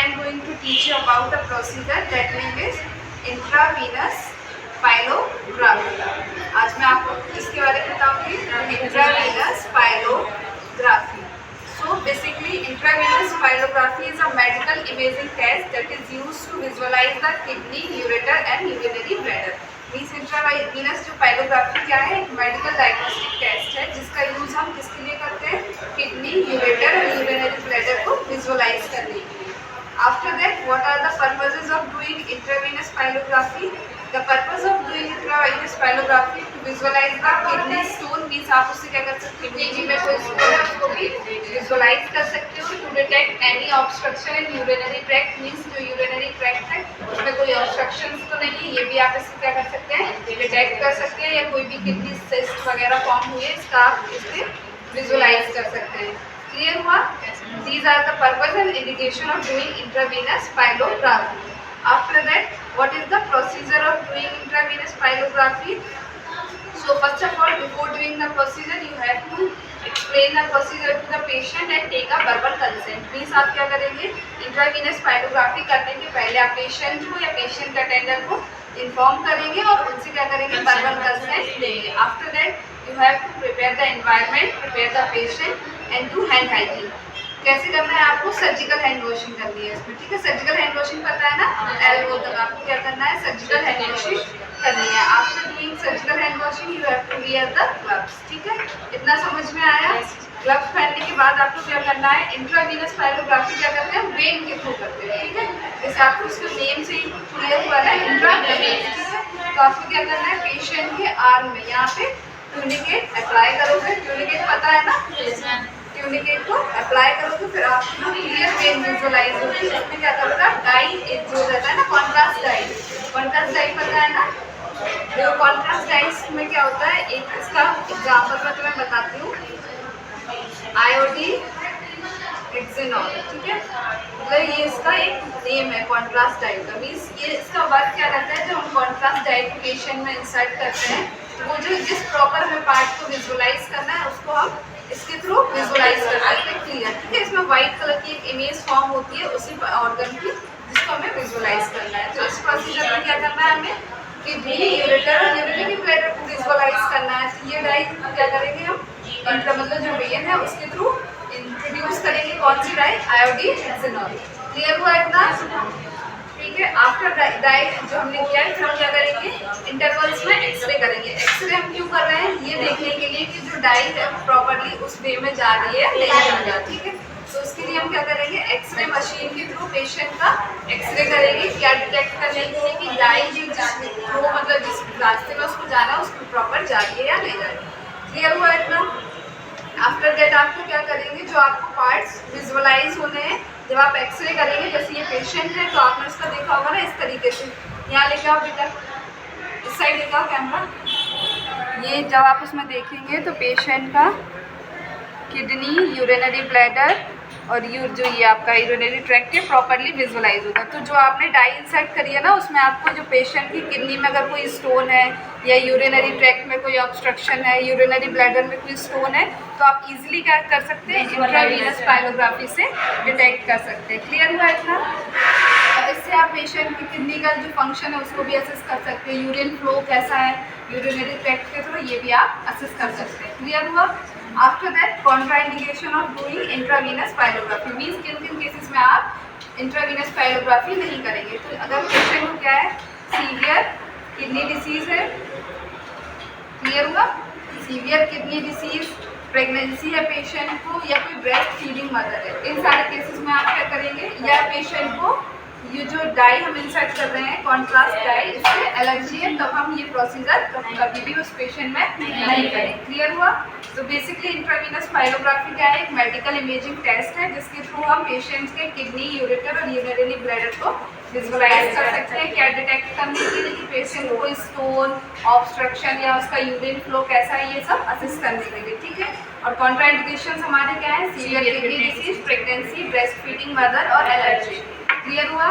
am going to teach you about a procedure that name is intravenous pyelography. आज मैं आपको इसके बारे में बताऊंगी, intravenous pyelography. So basically intravenous pyelography is a medical imaging test that is used to visualize the kidney, ureter and urinary bladder. Means intravenous जो pyelography क्या है, एक मेडिकल डायग्नोस्टिक टेस्ट है जिसका यूज हम किसके लिए करते हैं, किडनी, यूरेटर और यूरिनरी ब्लैडर को विजुअलाइज करने के लिए. After that what are the purposes of doing intravenous pyelography. The purpose of doing intravenous pyelography to visualize the kidney stone. Means आप उससे क्या कर सकते हैं, किडनी में कोई स्टोन है उसको भी विजुअलाइज कर सकते हो. To detect any obstruction in urinary tract. Means जो यूरिनरी ट्रैक्ट है उसमें कोई ऑब्स्ट्रक्शन तो नहीं है, ये भी आप इससे क्या कर सकते हैं, डिटेक्ट कर सकते हैं. या कोई भी किडनी सिस्ट वगैरह फॉर्म हुई है इसका आप इससे विजुअलाइज कर सकते हैं. क्लियर हुआ? These are the purpose and indication of doing intravenous pyelography. After that, what is the procedure of doing intravenous pyelography? So first of all, before doing the procedure, you have to explain the procedure to the patient and take a verbal consent. Means आप क्या करेंगे, intravenous pyelography करने के पहले आप patient को या patient attender को इन्फॉर्म करेंगे और उनसे क्या करेंगे, वर्बल कंसेंट लेंगे. After that you have to prepare the environment, prepare the patient and do hand hygiene. कैसे करना है, आपको सर्जिकल हैंड वॉशिंग करनी है इसमें. ठीक है, सर्जिकल हैंड वॉशिंग पता है ना, एल्बो तक आपको क्या करना है, सर्जिकल हैंड वॉशिंग करनी है. After doing surgical hand washing you have to wear the gloves. ठीक है, इतना समझ में आया? ग्लव्स पहनने के बाद आपको क्या करना है, इंट्रावीनस पाइलोग्राफी क्या करते हैं, वेन के थ्रू करते हैं. ठीक है, जैसे आपको उसके नेम से ही क्लियर हुआ है, इंट्रावेनस. ठीक है, तो आपको क्या करना है, पेशेंट के आर्म में यहाँ पे ट्यूनिकेट अप्लाई करोगे. ट्यूनिकेट पता है ना, ट्यूनिकेट को अप्लाई करोगे, फिर आपको क्लियर वेन विजुअलाइज होगी. इसमें क्या करोगा, डाई जो रहता है ना, कॉन्ट्रास्ट डाई. कॉन्ट्रास्ट डाई पता है ना, जो कॉन्ट्रास्ट डाइस में क्या होता है, एक इसका एग्जाम्पल मैं तुम्हें बताती हूँ, आयोडीन हेक्सेनॉल. ठीक है, मतलब ये इसका एक नेम है कॉन्ट्रास्ट डाइट का. मीन्स ये इसका वर्क क्या रहता है, जो हम कॉन्ट्रास्ट डाइट पेशेंट में इंसर्ट करते हैं, वो जो जिस प्रॉपर हमें पार्ट को विजुअलाइज करना है उसको हम इसके थ्रू विजुअलाइज कर सकते हैं. क्लियर? ठीक है, इसमें व्हाइट कलर की एक इमेज फॉर्म होती है उसी ऑर्गन की जिसको हमें विजुअलाइज करना है. तो इस प्रोसीजर में क्या करना है, हमें किडनी, यूरेटर और यूरिनरी ब्लैडर को विजुअलाइज करना है. तो ये डाई क्या करेंगे हम, मतलब जो वेन है उसके थ्रू इंट्रोड्यूस करेंगे. कौन सी डाई, आयोडीन हेक्सेनॉल. क्लियर हुआ इतना? ठीक है, आफ्टर डाइट जो हमने किया है, फिर हम क्या करेंगे, इंटरवल्स में एक्सरे करेंगे. एक्सरे हम क्यों कर रहे हैं, ये देखने के लिए कि जो डाई है प्रॉपर्ली उस वे में जा रही है नहीं जा रही है. ठीक है, तो उसके लिए हम क्या करेंगे, एक्सरे मशीन के थ्रू पेशेंट का एक्सरे करेंगे. क्या डिटेक्ट करने के लिए कि डाई जो मतलब जिस रास्ते में उसको जाना है उसको प्रॉपर जा रही है या नहीं जा रही है. क्लियर हुआ इतना? आफ्टर दैट आपको क्या करेंगे, जो आपको पार्ट्स विजुअलाइज होने हैं, जब आप एक्सरे करेंगे, जैसे ये पेशेंट है तो आपने उसका देखा होगा ना, इस तरीके से. यहाँ लेके आओ बेटा, इस साइड लेके आओ कैमरा. ये जब आप उसमें देखेंगे तो पेशेंट का किडनी, यूरिनरी ब्लैडर और जो ये आपका यूरिनरी ट्रैक्ट है प्रॉपरली विजुअलाइज होगा. तो जो आपने डाई इंसर्ट करी है ना, उसमें आपको जो पेशेंट की किडनी में अगर कोई स्टोन है या यूरिनरी ट्रैक्ट में कोई ऑब्स्ट्रक्शन है, यूरिनरी ब्लैडर में कोई स्टोन है, तो आप इजीली क्या कर सकते हैं, इंट्रावीनस पाइलोग्राफी से डिटेक्ट कर सकते हैं. क्लियर हुआ इतना? और इससे आप पेशेंट की किडनी का जो फंक्शन है उसको भी असेस कर सकते हैं. यूरिन फ्लो कैसा है यूरिनरी ट्रैक्ट के थ्रू, ये भी आप असेस कर सकते हैं. क्लियर हुआ? After that contraindication of doing intravenous pyelography. Means किन किन केसेस में आप इंट्रावीनस पाइलोग्राफी नहीं करेंगे. तो अगर पेशेंट को क्या है, सीवियर किडनी डिसीज है. क्लियर हुआ? सीवियर किडनी डिसीज, प्रेगनेंसी है पेशेंट को, या कोई ब्रेस्ट फीडिंग मदर है, इन सारे केसेस में आप क्या करेंगे, या पेशेंट को ये जो डाई हम इंसर्ट कर रहे हैं कॉन्ट्रास्ट डाई, इससे एलर्जी है, तब हम ये प्रोसीजर कभी भी उस पेशेंट में नहीं करें. क्लियर हुआ? तो बेसिकली इंट्रावीनस पाइलोग्राफी क्या है, एक मेडिकल इमेजिंग टेस्ट है जिसके थ्रू हम पेशेंट्स के किडनी, यूरेटर और यूरिनरी ब्लैडर को विजुअलाइज कर सकते हैं. क्या डिटेक्ट करने के लिए कि पेशेंट को स्टोन, ऑब्स्ट्रक्शन या उसका यूरिन फ्लो कैसा है, ये सब असिस्ट करने के लिए. ठीक है, और कॉन्ट्राइंडिकेशंस हमारे क्या है, severe kidney disease, pregnancy, breast feeding mother और एलर्जी. क्लियर हुआ?